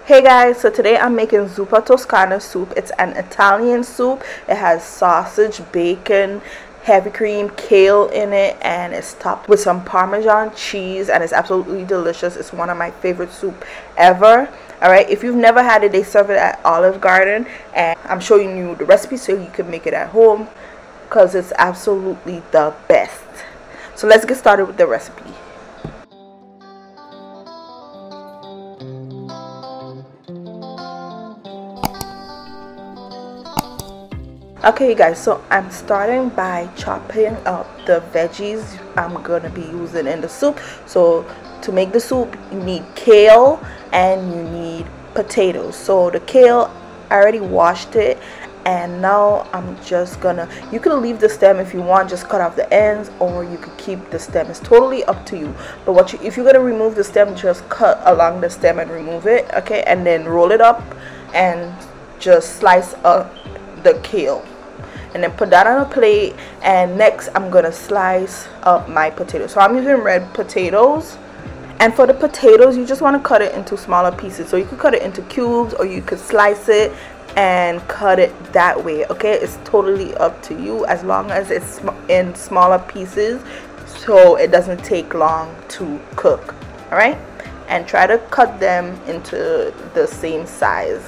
Hey guys, so today I'm making Zuppa Toscana soup. It's an Italian soup. It has sausage, bacon, heavy cream, kale in it, and it's topped with some Parmesan cheese, and it's absolutely delicious. It's one of my favorite soup ever. Alright, if you've never had it, they serve it at Olive Garden, and I'm showing you the recipe so you can make it at home because it's absolutely the best. So let's get started with the recipe. Okay you guys, so I'm starting by chopping up the veggies I'm gonna be using in the soup. So to make the soup you need kale and you need potatoes. So the kale, I already washed it, and now I'm just gonna, you can leave the stem if you want, just cut off the ends, or you could keep the stem. It's totally up to you. But if you're gonna remove the stem, just cut along the stem and remove it, okay? And then roll it up and just slice up the kale, and then put that on a plate. And next I'm gonna slice up my potatoes. So I'm using red potatoes, and for the potatoes you just want to cut it into smaller pieces. So you could cut it into cubes, or you could slice it and cut it that way, okay? It's totally up to you, as long as it's in smaller pieces so it doesn't take long to cook. All right, and try to cut them into the same size.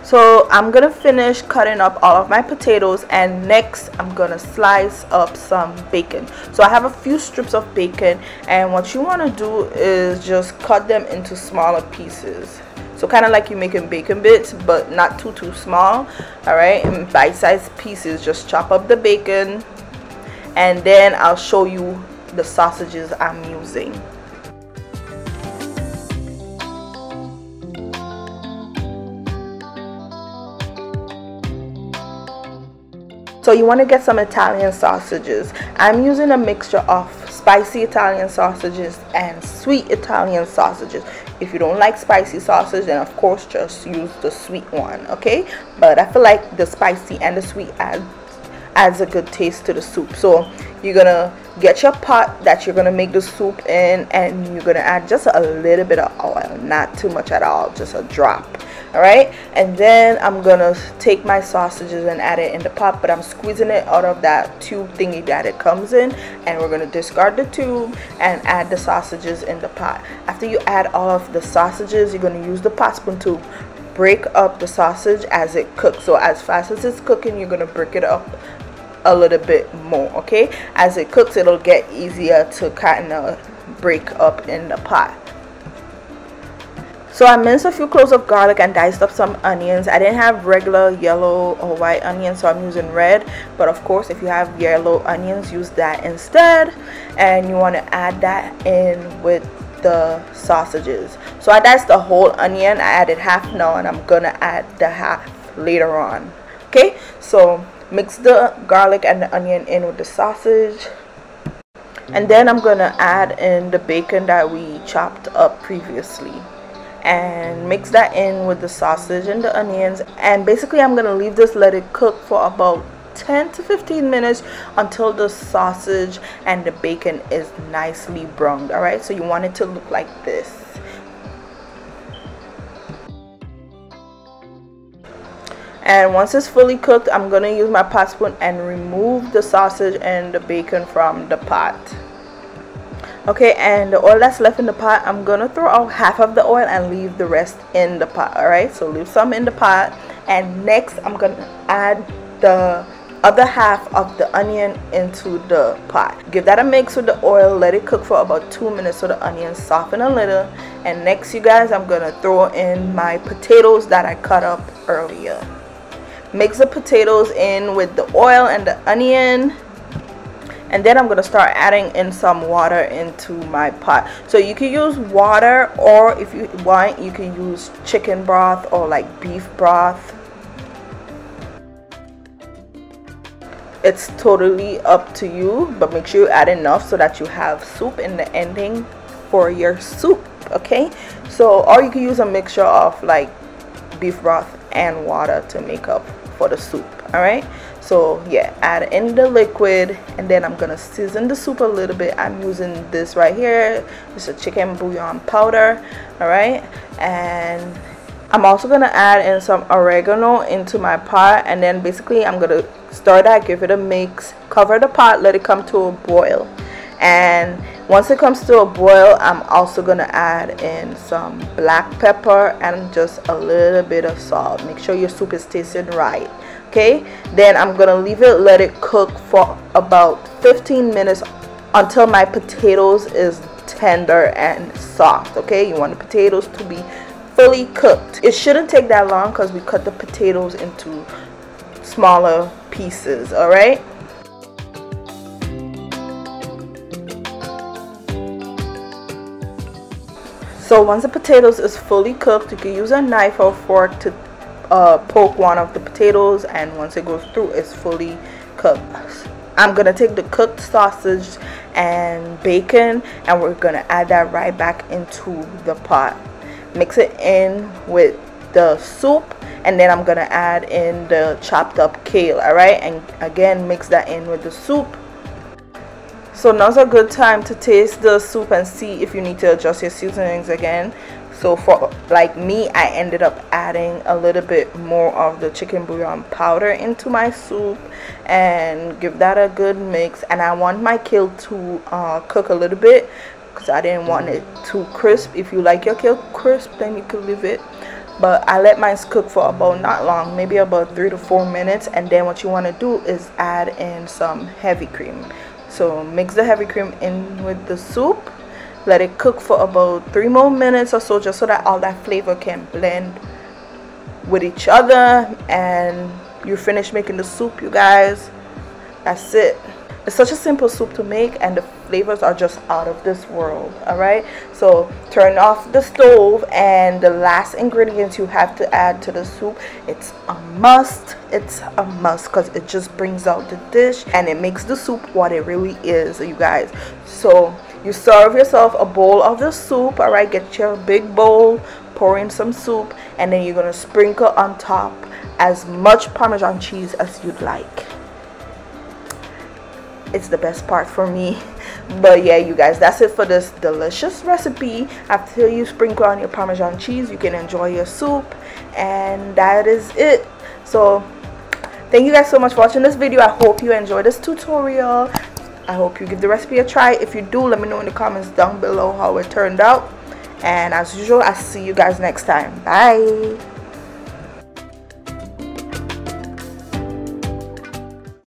So I'm gonna finish cutting up all of my potatoes, and next I'm gonna slice up some bacon. So I have a few strips of bacon, and what you want to do is just cut them into smaller pieces. So kind of like you're making bacon bits, but not too small. All right, in bite-sized pieces. Just chop up the bacon, and then I'll show you the sausages I'm using. So you want to get some Italian sausages. I'm using a mixture of spicy Italian sausages and sweet Italian sausages. If you don't like spicy sausage, then of course just use the sweet one, okay? But I feel like the spicy and the sweet adds a good taste to the soup. So you're gonna get your pot that you're gonna make the soup in, and you're gonna add just a little bit of oil, not too much at all, just a drop. All right, and then I'm gonna take my sausages and add it in the pot, but I'm squeezing it out of that tube thingy that it comes in, and we're gonna discard the tube and add the sausages in the pot. After you add all of the sausages, you're gonna use the pot spoon to break up the sausage as it cooks. So as fast as it's cooking, you're gonna break it up a little bit more, okay? As it cooks, it'll get easier to kind of break up in the pot. So I minced a few cloves of garlic and diced up some onions. I didn't have regular yellow or white onions, so I'm using red. But of course, if you have yellow onions, use that instead. And you want to add that in with the sausages. So I diced the whole onion. I added half now, and I'm going to add the half later on. Okay, so mix the garlic and the onion in with the sausage. And then I'm going to add in the bacon that we chopped up previously, and mix that in with the sausage and the onions. And basically I'm gonna leave this, let it cook for about 10 to 15 minutes until the sausage and the bacon is nicely browned. All right, so you want it to look like this. And once it's fully cooked, I'm gonna use my pot spoon and remove the sausage and the bacon from the pot. Okay, and the oil that's left in the pot, I'm gonna throw out half of the oil and leave the rest in the pot. All right, so leave some in the pot, and next I'm gonna add the other half of the onion into the pot. Give that a mix with the oil, let it cook for about 2 minutes so the onions soften a little. And next, you guys, I'm gonna throw in my potatoes that I cut up earlier. Mix the potatoes in with the oil and the onion, and then I'm going to start adding in some water into my pot. So you can use water, or if you want, you can use chicken broth or like beef broth. It's totally up to you, but make sure you add enough so that you have soup in the ending for your soup, okay? So, or you can use a mixture of like beef broth and water to make up for the soup. All right, so yeah, add in the liquid, and then I'm gonna season the soup a little bit. I'm using this right here. It's a chicken bouillon powder. All right, and I'm also gonna add in some oregano into my pot, and then basically I'm gonna stir that, give it a mix, cover the pot, let it come to a boil. And once it comes to a boil, I'm also gonna add in some black pepper and just a little bit of salt. Make sure your soup is tasting right. Okay, then I'm gonna leave it, let it cook for about 15 minutes until my potatoes is tender and soft. Okay, you want the potatoes to be fully cooked. It shouldn't take that long because we cut the potatoes into smaller pieces. All right. So once the potatoes is fully cooked, you can use a knife or fork to poke one of the potatoes, and once it goes through, it's fully cooked. I'm gonna take the cooked sausage and bacon, and we're gonna add that right back into the pot. Mix it in with the soup, and then I'm gonna add in the chopped up kale. All right, and again mix that in with the soup. So now's a good time to taste the soup and see if you need to adjust your seasonings again. So for like me, I ended up adding a little bit more of the chicken bouillon powder into my soup and give that a good mix. And I want my kale to cook a little bit because I didn't want it too crisp. If you like your kale crisp, then you could leave it. But I let mine cook for about not long, maybe about 3 to 4 minutes. And then what you want to do is add in some heavy cream. So mix the heavy cream in with the soup, let it cook for about 3 more minutes or so, just so that all that flavor can blend with each other, and you're finished making the soup, you guys. That's it. It's such a simple soup to make, and the flavors are just out of this world. All right, so turn off the stove, and the last ingredients you have to add to the soup, it's a must because it just brings out the dish and it makes the soup what it really is, you guys. So you serve yourself a bowl of the soup. All right, get your big bowl, pour in some soup, and then you're gonna sprinkle on top as much Parmesan cheese as you'd like. It's the best part for me. But yeah, you guys, that's it for this delicious recipe. After you sprinkle on your Parmesan cheese, you can enjoy your soup, and that is it. So thank you guys so much for watching this video. I hope you enjoyed this tutorial. I hope you give the recipe a try. If you do, let me know in the comments down below how it turned out. And as usual, I'll see you guys next time. Bye.